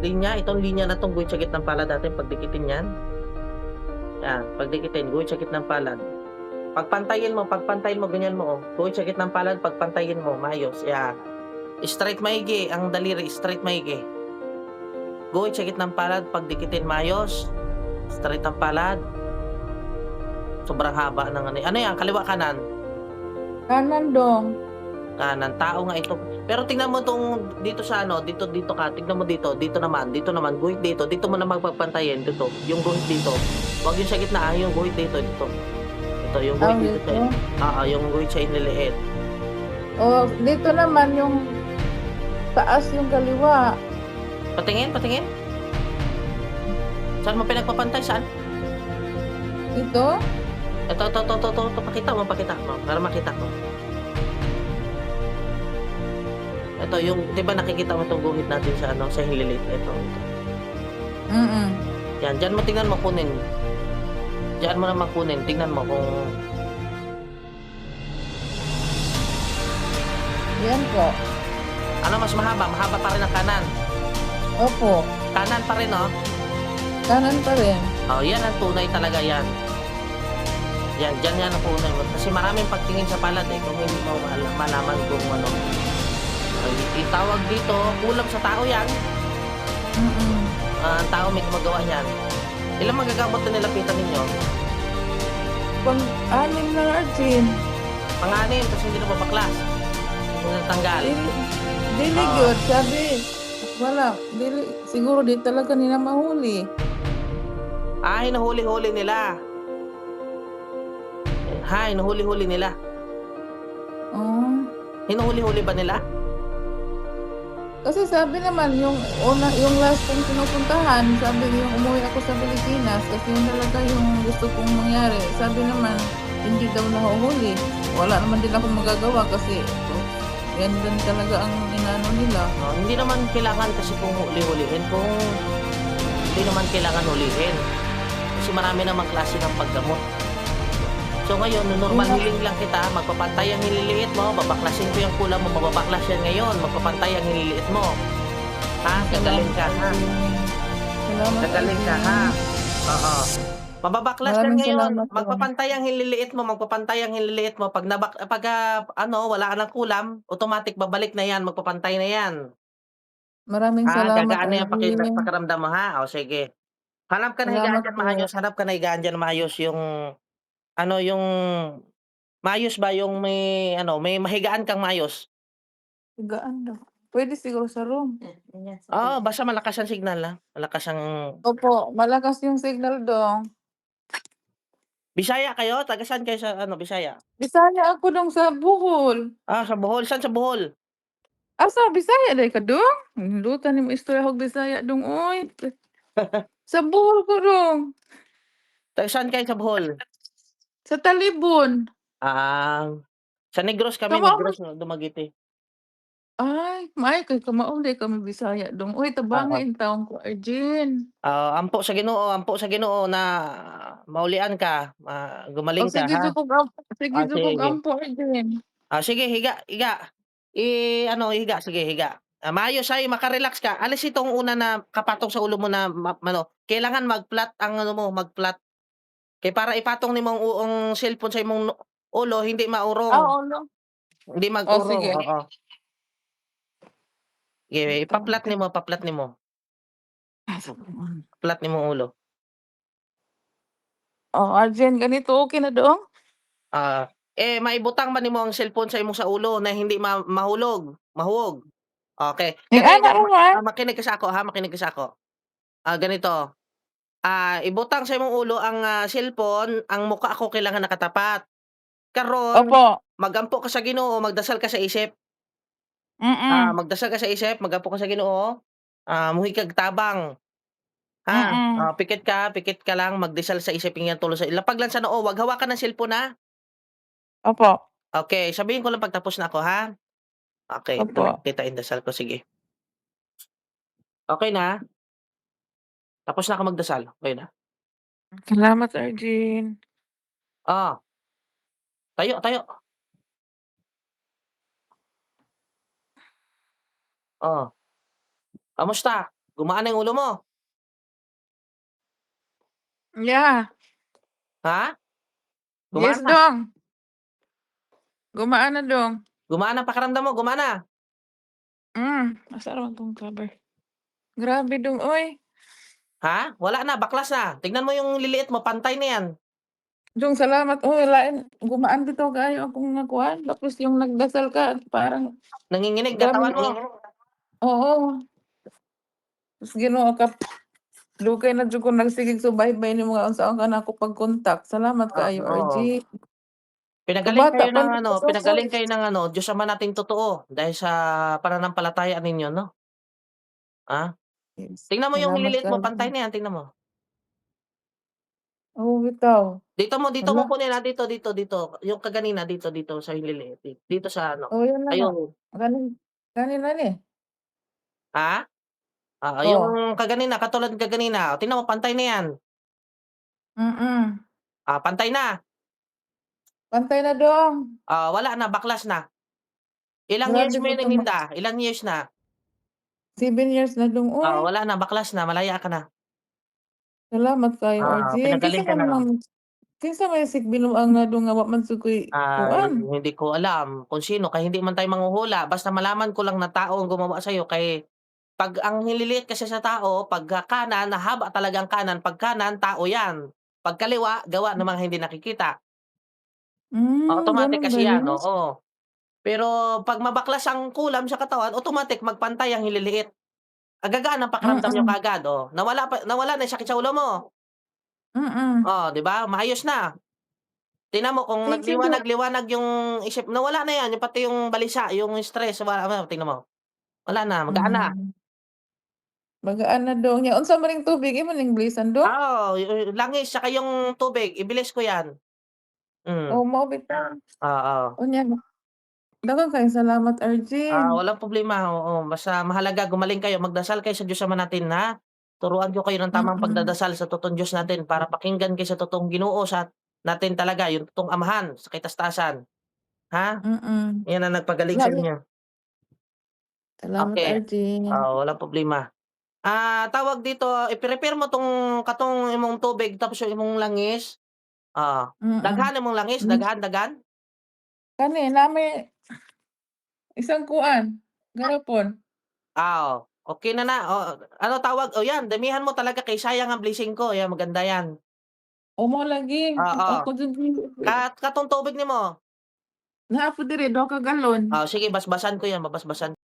itong linya na 'tong guhit sa gitnang palad natin pagdikitin yan. Yan, pagdikitin, guhit sa gitnang palad. Pagpantayin mo ganyan mo, oh. Guhit sa gitnang palad, pagpantayin mo, maayos, yan. Straight maigi, ang daliri, straight maigi. Guhit sa gitnang palad, pagdikitin maayos. Straight ang palad. Sobrang haba ng ano yan, kaliwa kanan? Kanan dong. Kanan, tao nga ito. Pero tingnan mo tong dito sa ano, dito ka, tignan mo dito naman, guhit dito mo na magpapantayin, dito, yung guhit dito. Wag yung sa gitna, yung guhit dito. Ito, yung guhit dito. Yung guhit sa iniliit. Oh, dito naman yung taas yung kaliwa. Patingin. Saan mo pinagpapantay, saan? Ito? Ito, pakita mo, para makita ko. Ito, yung, di ba nakikita mo itong guhit natin sa ano, sa hililit? Ito. Yan, dyan mo tingnan mo kunin. Diyan mo naman kunin, tingnan mo kung... Yan po. Ano mas mahaba? Mahaba pa rin ang kanan. Opo. Kanan pa rin, oh. Kanan pa rin. Oh, yan ang tunay talaga yan. Yan, dyan yan ang tunay. Kasi maraming pagtingin sa palad kung hindi mo malaman kung ano. Itawag dito, kulam sa tao yan. Ang tao may gumagawa yan. Ilang magagamot na nilapitan ninyo? Pang-anim na Arjin. Pang-anim, kasi hindi na mabaklas. Hindi na tanggal. Dili good, sabi. Wala, dili. Siguro di talaga nila mahuli. Hinuhuli-huli nila. Hinuhuli-huli nila. Oh. Hinuhuli-huli ba nila? Kasi sabi naman, yung last kong pinupuntahan, sabi yung umuwi ako sa Pilipinas kasi yun talaga yung gusto kong mangyari. Sabi naman, hindi daw nahuhuli. Wala naman din akong magagawa kasi yan din talaga ang inano nila. Hindi naman kailangan kasi kung huli-hulihin, hindi naman kailangan hulihin. Kasi marami namang klase ng paggamot. So ngayon, normal healing lang kita, magpapantay ang hililiit mo, babaklasin ko yung kulang mo, mababaklas yan ngayon, magpapantay ang hililiit mo. Gagaling ka, Gagaling ka, Oo. Mababaklas yan ngayon, magpapantay ang hililiit mo, pag wala ka ng kulam, automatic babalik na yan, magpapantay na yan. Maraming salamat, Gagaan na yan pakiramdam mo, O sige. Hanap ka na higaan dyan maayos, yung yung maayos ba yung may mahigaan kang maayos? Higaan daw. Pwede siguro sa room. Basta malakas ang signal, malakas ang... Opo, malakas yung signal dong. Bisaya kayo? Taga saan kayo sa Bisaya? Bisaya ako dong sa Bohol. Sa Bohol. Saan sa Bohol? Sa Bisaya day ka dong? Lutan ni mo istorya hog Bisaya dong, oy. Sa Bohol ko dong. Taga saan kayo sa Bohol? Sa Talibon. Sa Negros kami, Negros, Dumaguete. Ay, kay kamaon day kami Bisaya dong. Uy, tabangin taon ko, Arjin. Ampo sa Ginoo na maulian ka, gumaling ka, Sige jud ampo, Arjin. Sige, higa. Higa, sige, higa. Maayos ay maka-relax ka. Alis itong una na kapatong sa ulo mo na kailangan mag-flat ang mag-flat. Kay para ipatong ni mong ang cellphone sa imong ulo, hindi maurong. Ulo. Hindi mag-urong, sige. oo. Sige, pa-flat nimo. Flat nimo ulo. Arjin, ganito okay na dong? Maibutang ba nimo ang cellphone sa imong sa ulo na hindi mahuwog? Okay. Makinig ka sa ako, ganito. Ibutang sa imong ulo ang cellphone, ang mukha ko kailangan nakatapat. Karon, Opo. magampo ka sa Ginoo, magdasal ka sa isip. Magdasal ka sa isip, magampo ka sa Ginoo, muhi kag tabang. Pikit ka lang, magdasal sa isip ingyan tulo sa lapag lang sa noo, wag hawakan ng cellphone, Opo. Okay, sabihin ko lang pagtapos na ako, ha? Okay, Opo. kita indasal ko, sige. Okay na? Tapos na ako magdasal, okay na? Salamat, Arjin. Tayo. Kamusta? Gumaan na yung ulo mo? Yeah. Ha? Yes, Gumaan na? dong. Gumaan na, dong. Gumaan ang pakiramdam mo, gumana? Asa raman tong cover? Grabe, dong, oy. Ha? Wala na, baklas na. Tignan mo yung liliit mo, pantay na yan. Dong, salamat. Oy, lain gumaan dito kaayo akong nakuan. Tapos yung nagdasal ka parang Nanginginig grabe katawan mo. oo. Tapos Ginoo ka dugay na jud ko nagsigig subaybay nimo nga unsaon ka nako pag-contact. Salamat kaayo, Oo. RJ. Pinagaling Kabata kayo pa ng nito ano, sa pinagaling kayo ng ano, Diyos Ama nating totoo dahil sa pananampalataya ninyo 'no? Ah, Yes, tingnan mo yung salamat nililiit mo, pantay kaayo. na yan, tingnan mo. Oo, bitaw. Dito mo Hala, kunin, dito, yung kaganina dito sa liliit, dito sa ano, oh, yun na nga. ayun. Kanina ni. Ha? Oo, Oh, yung kaganina, katulad kaganina, tingnan mo pantay na yan. mm. Pantay na. Pantay na dong. Wala na, baklas na. Ilang years Grabe mo po yun 'to, ininda? Ilang years na? 7 years na dong, oy. Wala na, baklas na, malaya ka na. Salamat kayo, RJ. Pinagaling Kinsa ka man na. naman kinsa may sigbinuang na dong nga wa man jud ko'y kuan. Hindi ko alam kung sino, kaya hindi man tayo manghuhula, basta malaman ko lang na tao ang gumawa sa'yo, kay 'pag ang nililiit kasi sa tao, pagka kanan, haba talaga ang kanan, 'pag kanan, tao 'yan, 'pag kaliwa, gawa ng mga hindi nakikita. Automatic Gano'n ba kasi 'yan, yun? oo. Pero 'pag mabaklas ang kulam sa katawan, automatic magpantay ang hililiit. Gagaan ang pakiramdam niyo Mm, kaagad, nawala na yung sakit sa ulo mo. mm. 'Di ba, maayos na. Tingnan mo kung Thank you dong. nagliwanag yung isip, nawala na 'yan, yung pati yung balisa, yung stress, tingnan mo, wala na, magaan na. Hmm, magaan na dong nya. Unsa man ning tubig imo ning blisan dong? Yung langis tsaka yung tubig, ibilis ko 'yan. Oh, Hmm, mao bitaw. oo. Unya daghang kayong salamat, Arjen. Walang problema, oo, basta mahalaga gumaling kayo, magdasal kayo sa Diyos Ama natin na turuan ko kayo ng tamang Mm, pagdadasal sa totoong Diyos natin para pakinggan kayo sa totoong Ginoo sa natin talaga, yung totoong Amahan sa kaitastasan, ha? mm. 'Yan ang nagpagaling sa Lagi inyo. salamat, Okey, Arjen. walang problema. Tawag dito, i-prepare mo 'tong imong tubig tapos yung imong langis, Mm. daghan imong langis, Hmm, daghan, daghan. kani nami isang kuan, garapon. Okey na ano tawag, 'yan damihan mo talaga kay sayang ang blessing ko, 'yan maganda 'yan. O mao lagi, Oo, ako jud katong tubig nimo, naa po diri 2 ka galon. sige basbasan ko 'yan, babasbasan